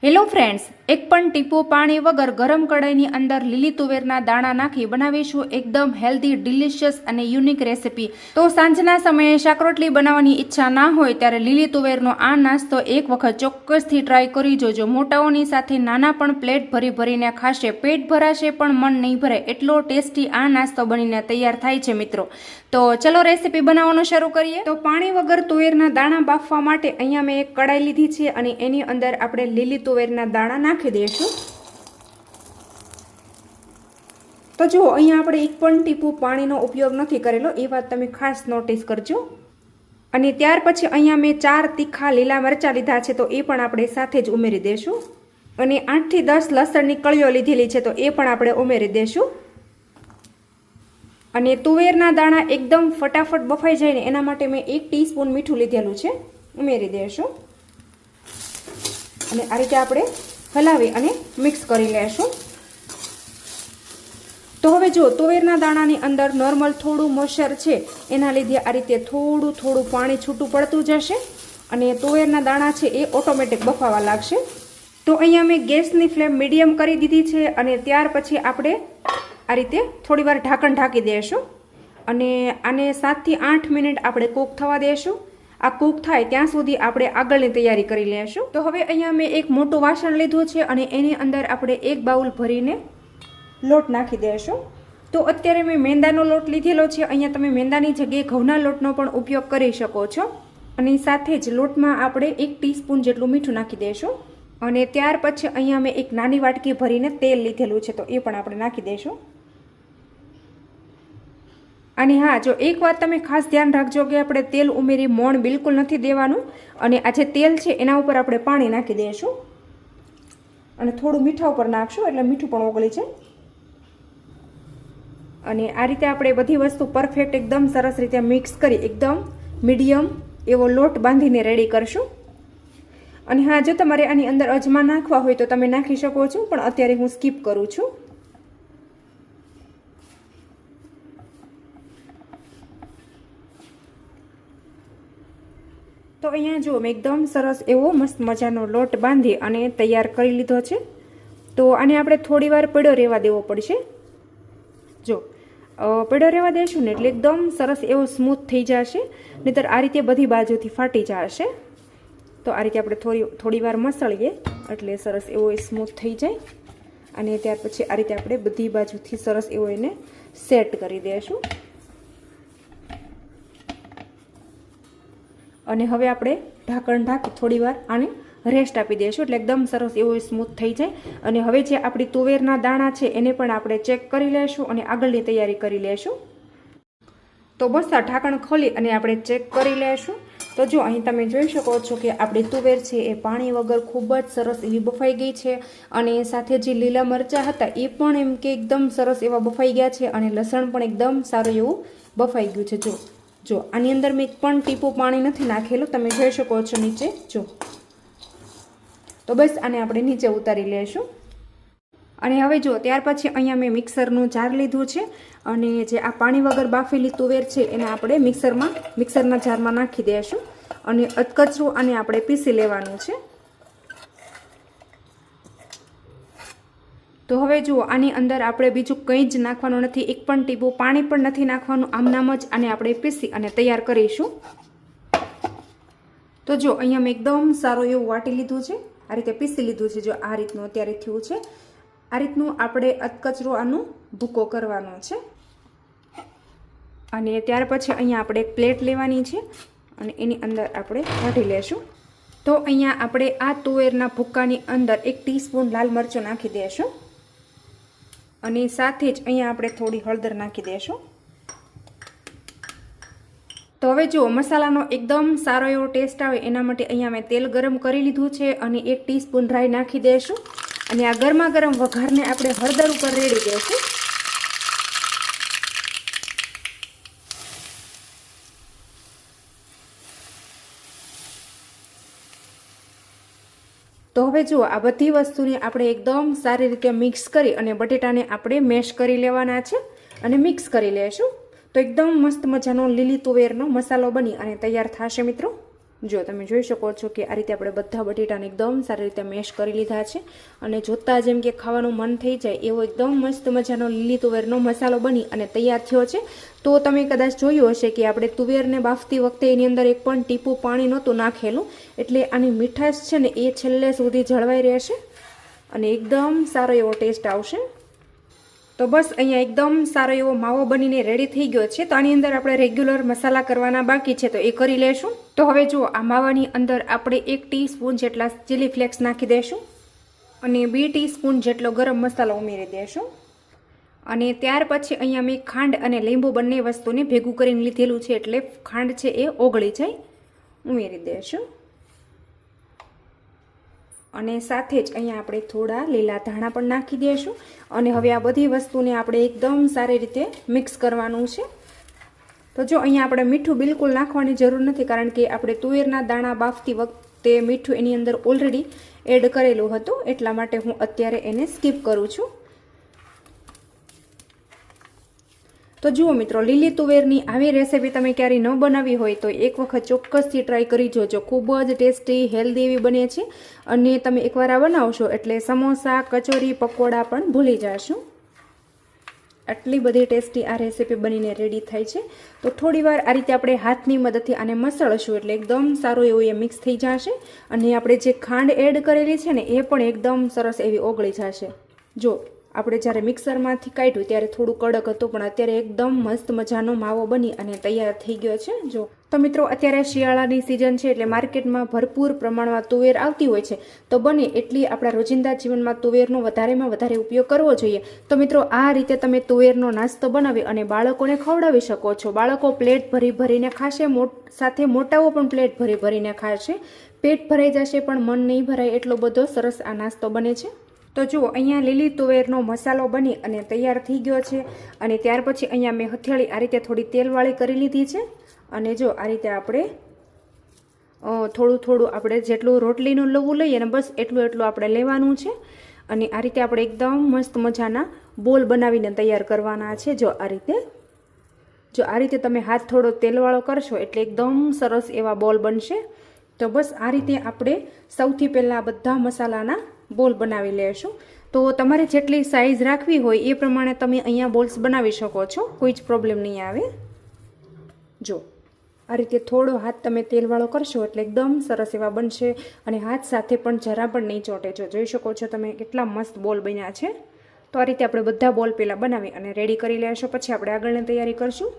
Hello friends, એક પણ ટીપું પાણી વગર ગરમ કઢાઈની અંદર લીલી તુવેરના દાણા નાખી બનાવીશું એકદમ હેલ્ધી, ડિલિશિયસ અને યુનિક રેસિપી. તો સાંજના સમયે શાકરોટલી બનાવવાની ઈચ્છા ના હોય ત્યારે લીલી તુવેરનો આ નાસ્તો એક વખત ચોક્કસથી ટ્રાય કરી જોજો. મોટાઓની સાથે નાના પણ પ્લેટ ભરી ભરીને ખાશે, પેટ ભરાશે પણ મન નહીં ભરે, એટલો ટેસ્ટી આ નાસ્તો બનીને તૈયાર થાય છે મિત્રો. તો ચલો રેસિપી બનાવવાનું શરૂ કરીએ. તો પાણી વગર તુવેરના દાણા બાફવા માટે અહીંયા મેં એક કડાઈ લીધી છે અને એની અંદર આપણે લીલી તુવેરના દાણા નાખી દઈશું. તો જુઓ, અહીંયા આપણે એક પણ ટીપું પાણીનો ઉપયોગ નથી કરેલો, એ વાત તમે ખાસ નોટિસ કરજો. અને ત્યાર પછી અહીંયા મેં 4 તીખા લીલા મરચાં લીધા છે, તો એ પણ આપણે સાથે જ ઉમેરી દઈશું. અને 8 થી 10 લસણની કળીઓ લીધેલી છે, તો એ પણ આપણે ઉમેરી દઈશું. અને તુવેરના દાણા એકદમ ફટાફટ બફાઈ જાય ને એના માટે મેં 1 ટીસ્પૂન મીઠું લીધેલું છે, ઉમેરી દઈશું. અને આ રીતે આપણે હલાવી અને મિક્સ કરી લેશું. તો હવે જો તુવેરના દાણાની અંદર નોર્મલ થોડું મોઇસ્ચર છે, એના લીધે આ રીતે થોડું પાણી છૂટું પડતું જશે અને તુવેરના દાણા છે એ ઓટોમેટિક બફાવા લાગશે. તો અહીંયા મેં ગેસની ફ્લેમ મીડિયમ કરી દીધી છે અને ત્યાર પછી આપણે આ રીતે થોડી વાર ઢાંકણ ઢાંકી દઈશું અને આને 7 થી 8 મિનિટ આપણે કૂક થવા દઈશું. આ કૂક થાય ત્યાં સુધી આપણે આગળની તૈયારી કરી લઈશું. તો હવે અહીંયા મેં એક મોટું વાસણ લીધું છે અને એની અંદર આપણે 1 બાઉલ ભરીને લોટ નાખી દઈશું. તો અત્યારે મેં મેંદાનો લોટ લીધેલો છે, અહીંયા તમે મેંદાની જગ્યાએ ઘઉંના લોટનો પણ ઉપયોગ કરી શકો છો. અને સાથે જ લોટમાં આપણે 1 ટીસ્પૂન જેટલું મીઠું નાખી દઈશું. અને ત્યાર પછી અહીંયા મેં એક નાની વાટકી ભરીને તેલ લીધેલું છે, તો એ પણ આપણે નાખી દઈશું. અને હા, જો એક વાત તમે ખાસ ધ્યાન રાખજો કે આપણે તેલ ઉમેરી મોણ બિલકુલ નથી દેવાનું. અને આ જે તેલ છે એના ઉપર આપણે પાણી નાખી દઈશું અને થોડું મીઠા ઉપર નાખશું એટલે મીઠું પણ ઓગળી જાય. અને આ રીતે આપણે બધી વસ્તુ પરફેક્ટ એકદમ સરસ રીતે મિક્સ કરી એકદમ મીડિયમ એવો લોટ બાંધીને રેડી કરશું. અને હા, જો તમારે આની અંદર અજમા નાખવા હોય તો તમે નાખી શકો છો, પણ અત્યારે હું સ્કીપ કરું છું. તો અહીંયા જો મેં એકદમ સરસ એવો મસ્ત મજાનો લોટ બાંધી અને તૈયાર કરી લીધો છે. તો આને આપણે થોડી વાર પડ્યો રહેવા દેવો પડશે. જો પડ્યો રહેવા દઈશું ને એટલે એકદમ સરસ એવો સ્મૂથ થઈ જશે, નહીંતર આ રીતે બધી બાજુથી ફાટી જશે. તો આ રીતે આપણે થોડી વાર મસળીએ એટલે સરસ એવો સ્મૂથ થઈ જાય. અને ત્યાર પછી આ રીતે આપણે બધી બાજુથી સરસ એવો એને સેટ કરી દઈશું. અને હવે આપણે ઢાંકણ ઢાંકી થોડી વાર આને રેસ્ટ આપી દઈશું એટલે એકદમ સરસ એવો સ્મૂથ થઈ જાય. અને હવે જે આપણી તુવેરના દાણા છે એને પણ આપણે ચેક કરી લઈશું અને આગળની તૈયારી કરી લઈશું. તો બસ આ ઢાંકણ ખોલી અને આપણે ચેક કરી લઈશું. તો જો અહીં તમે જોઈ શકો છો કે આપણી તુવેર છે એ પાણી વગર ખૂબ જ સરસ એવી બફાઈ ગઈ છે. અને સાથે જે લીલા મરચાં હતા એ પણ એમ કે એકદમ સરસ એવા બફાઈ ગયા છે અને લસણ પણ એકદમ સારું એવું બફાઈ ગયું છે. જો આની અંદર મેં એક પણ ટીપું પાણી નથી નાખેલું, તમે જોઈ શકો છો નીચે. જો તો બસ આને આપણે નીચે ઉતારી લઈશું. અને હવે જો ત્યાર પછી અહીંયા મેં મિક્સરનું જાર લીધું છે અને જે આ પાણી વગર બાફેલી તુવેર છે એને આપણે મિક્સરના જારમાં નાખી દઈશું અને અધકચરું આને આપણે પીસી લેવાનું છે. તો હવે જુઓ, આની અંદર આપણે બીજું કંઈ જ નાખવાનું નથી, એક પણ ટીપું પાણી પણ નથી નાખવાનું. આમનામ જ આને આપણે પીસી અને તૈયાર કરીશું. તો જો અહીંયા મેં એકદમ સારું એવું વાટી લીધું છે, આ રીતે પીસી લીધું છે. જો આ રીતનું અત્યારે થયું છે, આ રીતનું આપણે અધકચરો આનું ભૂકો કરવાનો છે. અને ત્યાર પછી અહીંયા આપણે એક પ્લેટ લેવાની છે અને એની અંદર આપણે કાઢી લેશું. તો અહીંયા આપણે આ તુવેરના ભૂક્કાની અંદર 1 ટીસ્પૂન લાલ મરચું નાખી દઈશું અને સાથે જ અહીંયા આપણે થોડી હળદર નાખી દઈશું. તો હવે જુઓ, મસાલાનો એકદમ સારો એવો ટેસ્ટ આવે એના માટે અહીંયા મેં તેલ ગરમ કરી લીધું છે અને 1 ટીસ્પૂન રાઈ નાખી દઈશું. અને આ ગરમા ગરમ વઘારને આપણે હળદર ઉપર રેડી દઈશું. તો હવે જુઓ, આ બધી વસ્તુને આપણે એકદમ સારી રીતે મિક્સ કરી અને બટેટાને આપણે મેશ કરી લેવાના છે અને મિક્સ કરી લેશું. તો એકદમ મસ્ત મજાનો લીલી તુવેરનો મસાલો બની અને તૈયાર થશે મિત્રો. જો તમે જોઈ શકો છો કે આ રીતે આપણે બધા બટેટાને એકદમ સારી રીતે મેશ કરી લીધા છે અને જોતાં જેમ કે ખાવાનું મન થઈ જાય એવો એકદમ મસ્ત મજાનો લીલી તુવેરનો મસાલો બની અને તૈયાર થયો છે. તો તમે કદાચ જોયું હશે કે આપણે તુવેરને બાફતી વખતે એની અંદર એક પણ ટીપું પાણી નહોતું નાખેલું, એટલે આની મીઠાશ છે ને એ છેલ્લે સુધી જળવાઈ રહેશે અને એકદમ સારો એવો ટેસ્ટ આવશે. તો બસ અહીંયા એકદમ સારો એવો માવો બનીને રેડી થઈ ગયો છે. તો આની અંદર આપણે રેગ્યુલર મસાલા કરવાના બાકી છે તો એ કરી લેશું. તો હવે જુઓ, આ માવાની અંદર આપણે 1 ટીસ્પૂન જેટલા ચીલી ફ્લેક્સ નાખી દઈશું અને 2 ટીસ્પૂન જેટલો ગરમ મસાલો ઉમેરી દઈશું. અને ત્યાર પછી અહીંયા મેં ખાંડ અને લીંબુ બંને વસ્તુને ભેગું કરીને લીધેલું છે, એટલે ખાંડ છે એ ઓગળી જાય, ઉમેરી દઈશું. અને સાથે જ અહીંયા આપણે થોડા લીલા ધાણા પણ નાખી દઈશું. અને હવે આ બધી વસ્તુને આપણે એકદમ સારી રીતે મિક્સ કરવાનું છે. તો જો અહીંયા આપણે મીઠું બિલકુલ નાખવાની જરૂર નથી, કારણ કે આપણે તુવેરના દાણા બાફતી વખતે મીઠું એની અંદર ઓલરેડી એડ કરેલું હતું, એટલા માટે હું અત્યારે એને સ્કીપ કરું છું. તો જુઓ મિત્રો, લીલી તુવેરની આવી રેસીપી તમે ક્યારેય ન બનાવી હોય તો એક વખત ચોક્કસથી ટ્રાય કરી જોજો. ખૂબ જ ટેસ્ટી, હેલ્ધી એવી બને છે અને તમે એકવાર આ બનાવશો એટલે સમોસા, કચોરી, પકોડા પણ ભૂલી જશો. આટલી બધી ટેસ્ટી આ રેસીપી બનીને રેડી થાય છે. તો થોડીવાર આ રીતે આપણે હાથની મદદથી આને મસળશું એટલે એકદમ સારું એવું એ મિક્સ થઈ જશે અને આપણે જે ખાંડ એડ કરેલી છે ને એ પણ એકદમ સરસ એવી ઓગળી જશે. જો આપણે જ્યારે મિક્સરમાંથી કાઢ્યું ત્યારે થોડું કડક હતું, પણ અત્યારે એકદમ મસ્ત મજાનો માવો બની અને તૈયાર થઈ ગયો છે. જો તો મિત્રો, અત્યારે શિયાળાની સિઝન છે એટલે માર્કેટમાં ભરપૂર પ્રમાણમાં તુવેર આવતી હોય છે, તો બને એટલી આપણા રોજિંદા જીવનમાં તુવેરનો વધારેમાં વધારે ઉપયોગ કરવો જોઈએ. તો મિત્રો, આ રીતે તમે તુવેરનો નાસ્તો બનાવી અને બાળકોને ખવડાવી શકો છો. બાળકો પ્લેટ ભરી ભરીને ખાશે, સાથે મોટાઓ પણ પ્લેટ ભરી ભરીને ખાશે. પેટ ભરાઈ જશે પણ મન નહીં ભરાય એટલો બધો સરસ આ નાસ્તો બને છે. તો જુઓ, અહીંયા લીલી તુવેરનો મસાલો બની અને તૈયાર થઈ ગયો છે. અને ત્યાર પછી અહીંયા મેં હથેળી આ રીતે થોડી તેલવાળી કરી લીધી છે. અને જો આ રીતે આપણે થોડું થોડું આપણે જેટલું રોટલીનું લવું લઈએ ને બસ એટલું આપણે લેવાનું છે. અને આ રીતે આપણે એકદમ મસ્ત મજાના બોલ બનાવીને તૈયાર કરવાના છે. જો આ રીતે તમે હાથ થોડો તેલવાળો કરશો એટલે એકદમ સરસ એવા બોલ બનશે. તો બસ આ રીતે આપણે સૌથી પહેલાં બધા મસાલાના બોલ બનાવી લેશું. તો તમારે જેટલી સાઈઝ રાખવી હોય એ પ્રમાણે તમે અહીંયા બોલ્સ બનાવી શકો છો, કોઈ જ પ્રોબ્લેમ નહીં આવે. જો આ રીતે થોડો હાથ તમે તેલવાળો કરશો એટલે એકદમ સરસ એવા બનશે અને હાથ સાથે પણ જરા પણ નહીં ચોંટે. જો જોઈ શકો છો તમે કેટલા મસ્ત બોલ બન્યા છે. તો આ રીતે આપણે બધા બોલ પહેલાં બનાવી અને રેડી કરી લેશું, પછી આપણે આગળની તૈયારી કરશું.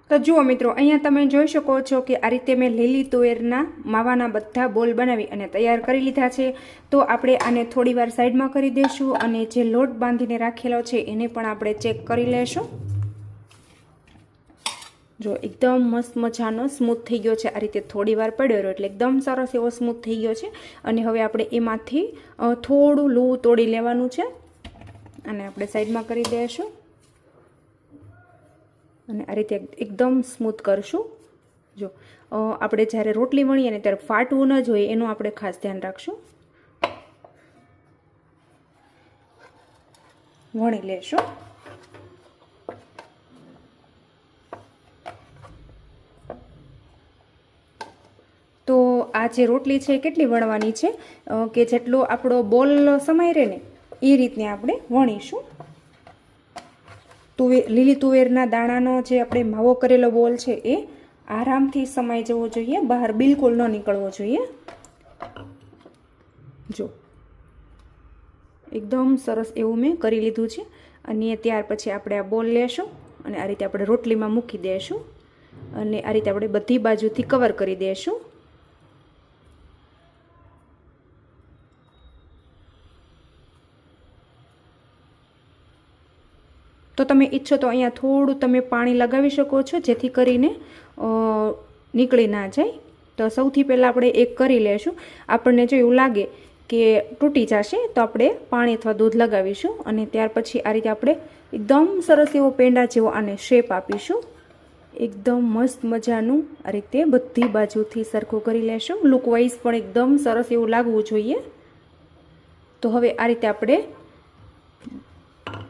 તો જુઓ મિત્રો, અહીંયા તમે જોઈ શકો છો કે આ રીતે મેં લીલી તુવેરના માવાના બધા બોલ બનાવી અને તૈયાર કરી લીધા છે. તો આપણે આને થોડીવાર સાઈડમાં કરી દઈશું અને જે લોટ બાંધીને રાખેલો છે એને પણ આપણે ચેક કરી લેશું. જો એકદમ મસ્ત મજાનો સ્મૂથ થઈ ગયો છે. આ રીતે થોડીવાર પડ્યો એટલે એકદમ સરસ એવો સ્મૂથ થઈ ગયો છે. અને હવે આપણે એમાંથી થોડું લૂ તોડી લેવાનું છે અને આપણે સાઈડમાં કરી દઈશું અને આ રીતે એકદમ સ્મૂથ કરશું. જો આપણે જ્યારે રોટલી વણીએ ને ત્યારે ફાટવું ન જોઈએ એનું આપણે ખાસ ધ્યાન રાખશું. વણી લેશું. તો આ જે રોટલી છે કેટલી વણવાની છે કે જેટલો આપણો બોલ સમાય રહે ને એ રીતને આપણે વણીશું. લીલી તુવેરના દાણાનો જે આપણે માવો કરેલો બોલ છે એ આરામથી સમાઈ જવો જોઈએ, બહાર બિલકુલ ન નીકળવો જોઈએ. જો એકદમ સરસ એવું મેં કરી લીધું છે. અને ત્યાર પછી આપણે આ બોલ લેશું અને આ રીતે આપણે રોટલીમાં મૂકી દઈશું અને આ રીતે આપણે બધી બાજુથી કવર કરી દઈશું. તો તમે ઈચ્છો તો અહીંયા થોડું તમે પાણી લગાવી શકો છો જેથી કરીને નીકળી ના જાય. તો સૌથી પહેલાં આપણે એક કરી લેશું. આપણને જો એવું લાગે કે તૂટી જશે તો આપણે પાણી અથવા દૂધ લગાવીશું અને ત્યાર પછી આ રીતે આપણે એકદમ સરસ એવો પેંડા જેવો આને શેપ આપીશું. એકદમ મસ્ત મજાનું આ રીતે બધી બાજુથી સરખું કરી લેશું. લુક વાઇઝ પણ એકદમ સરસ એવું લાગવું જોઈએ. તો હવે આ રીતે આપણે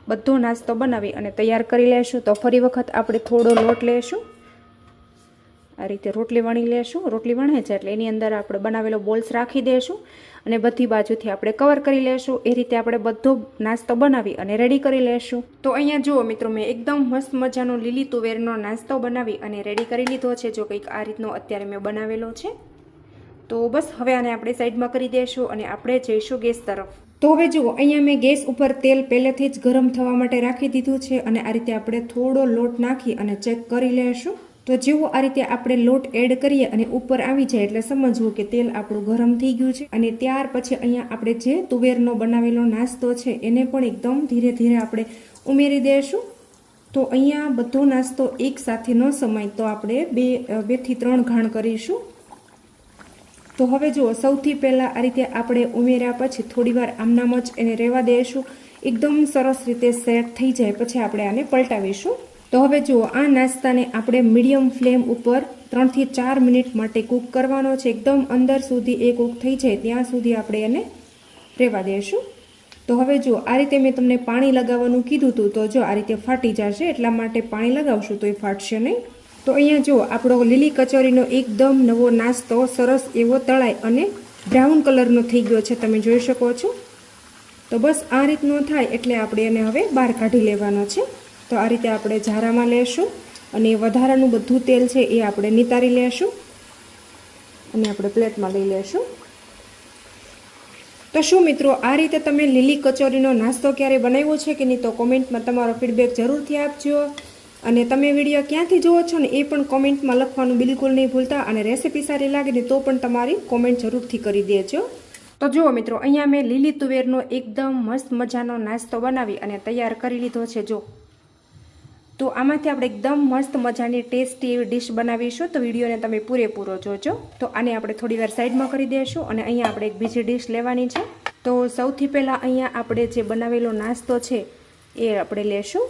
બધો નાસ્તો બનાવી અને તૈયાર કરી લેશું. તો ફરી વખત આપણે થોડો લોટ લેશું આ રીતે રોટલી વણી લેશું. રોટલી વણે છે એટલે એની અંદર આપણે બનાવેલો બોલ્સ રાખી દઈશું અને બધી બાજુથી આપણે કવર કરી લેશું. એ રીતે આપણે બધો નાસ્તો બનાવી અને રેડી કરી લેશું. તો અહીંયા જુઓ મિત્રો, મેં એકદમ મસ્ત મજાનો લીલી તુવેરનો નાસ્તો બનાવી અને રેડી કરી લીધો છે. જો કંઈક આ રીતનો અત્યારે મેં બનાવેલો છે. તો બસ હવે આને આપણે સાઈડમાં કરી દઈશું અને આપણે જઈશું ગેસ તરફ. તો હવે જુઓ, અહીંયા મેં ગેસ ઉપર તેલ પહેલેથી જ ગરમ થવા માટે રાખી દીધું છે અને આ રીતે આપણે થોડો લોટ નાખી અને ચેક કરી લેશું. તો જેવો આ રીતે આપણે લોટ એડ કરીએ અને ઉપર આવી જાય એટલે સમજવું કે તેલ આપણું ગરમ થઈ ગયું છે. અને ત્યાર પછી અહીંયા આપણે જે તુવેરનો બનાવેલો નાસ્તો છે એને પણ એકદમ ધીરે ધીરે આપણે ઉમેરી દઈશું. તો અહીંયા બધો નાસ્તો એક સાથે ન સમાય તો આપણે બે થી 3 ઘાણ કરીશું. તો હવે જુઓ, સૌથી પહેલાં આ રીતે આપણે ઉમેર્યા પછી થોડીવાર આમનામ જ એને રહેવા દઈશું. એકદમ સરસ રીતે સેટ થઈ જાય પછી આપણે આને પલટાવીશું. તો હવે જુઓ, આ નાસ્તાને આપણે મીડિયમ ફ્લેમ ઉપર 3 થી 4 મિનિટ માટે કૂક કરવાનો છે. એકદમ અંદર સુધી એ કૂક થઈ જાય ત્યાં સુધી આપણે એને રહેવા દઈશું. તો હવે જુઓ, આ રીતે મેં તમને પાણી લગાવવાનું કીધું હતું, તો જો આ રીતે ફાટી જશે એટલા માટે પાણી લગાવશું તો એ ફાટશે નહીં. તો અહીંયા જુઓ, આપણો લીલી કચોરીનો એકદમ નવો નાસ્તો સરસ એવો તળાઈ અને બ્રાઉન કલરનો થઈ ગયો છે, તમે જોઈ શકો છો. તો બસ આ રીતનો થાય એટલે આપણે એને હવે બહાર કાઢી લેવાનો છે. તો આ રીતે આપણે ઝારામાં લેશું અને વધારાનું બધું તેલ છે એ આપણે નિતારી લેશું અને આપણે પ્લેટમાં લઈ લેશું. તો શું મિત્રો, આ રીતે તમે લીલી કચોરીનો નાસ્તો ક્યારે બનાવ્યો છે કે નહીં? તો કોમેન્ટમાં તમારો ફીડબેક જરૂરથી આપજો. અને તમે વિડીયો ક્યાંથી જુઓ છો ને એ પણ કોમેન્ટમાં લખવાનું બિલકુલ નહીં ભૂલતા. અને રેસીપી સારી લાગે ને તો પણ તમારી કોમેન્ટ જરૂરથી કરી દેજો. તો જુઓ મિત્રો, અહીંયા મેં લીલી તુવેરનો એકદમ મસ્ત મજાનો નાસ્તો બનાવી અને તૈયાર કરી લીધો છે. જો, તો આમાંથી આપણે એકદમ મસ્ત મજાની ટેસ્ટી એવી ડીશ બનાવીશું. તો વિડીયોને તમે પૂરેપૂરો જોજો. તો આને આપણે થોડીવાર સાઈડમાં કરી દઈશું અને અહીંયા આપણે એક બીજી ડીશ લેવાની છે. તો સૌથી પહેલાં અહીંયા આપણે જે બનાવેલો નાસ્તો છે એ આપણે લેશું.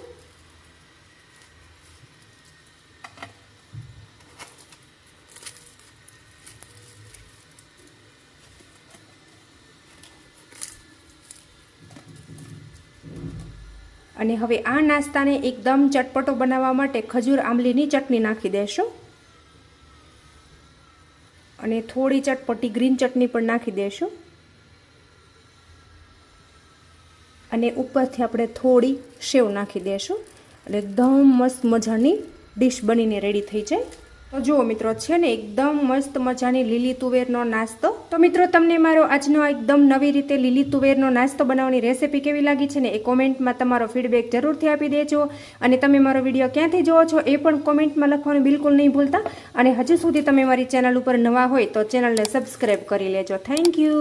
અને હવે આ નાસ્તાને એકદમ ચટપટો બનાવવા માટે ખજૂર આંબલીની ચટણી નાખી દેશું અને થોડી ચટપટી ગ્રીન ચટણી પણ નાખી દેશું અને ઉપરથી આપણે થોડી સેવ નાખી દેશું એટલે એકદમ મસ્ત મજાની ડીશ બનીને રેડી થઈ જાય. તો જુઓ મિત્રો, છે ને એકદમ મસ્ત મજાની લીલી તુવેરનો નાસ્તો. તો મિત્રો, તમને મારો આજનો એકદમ નવી રીતે લીલી તુવેરનો નાસ્તો બનાવવાની રેસીપી કેવી લાગી છે ને એ કોમેન્ટમાં તમારો ફીડબેક જરૂરથી આપી દેજો. અને તમે મારો વિડીયો ક્યાંથી જોવો છો એ પણ કોમેન્ટમાં લખવાનું બિલકુલ નહીં ભૂલતા. અને હજુ સુધી તમે મારી ચેનલ ઉપર નવા હોય તો ચેનલને સબસ્ક્રાઈબ કરી લેજો. Thank you.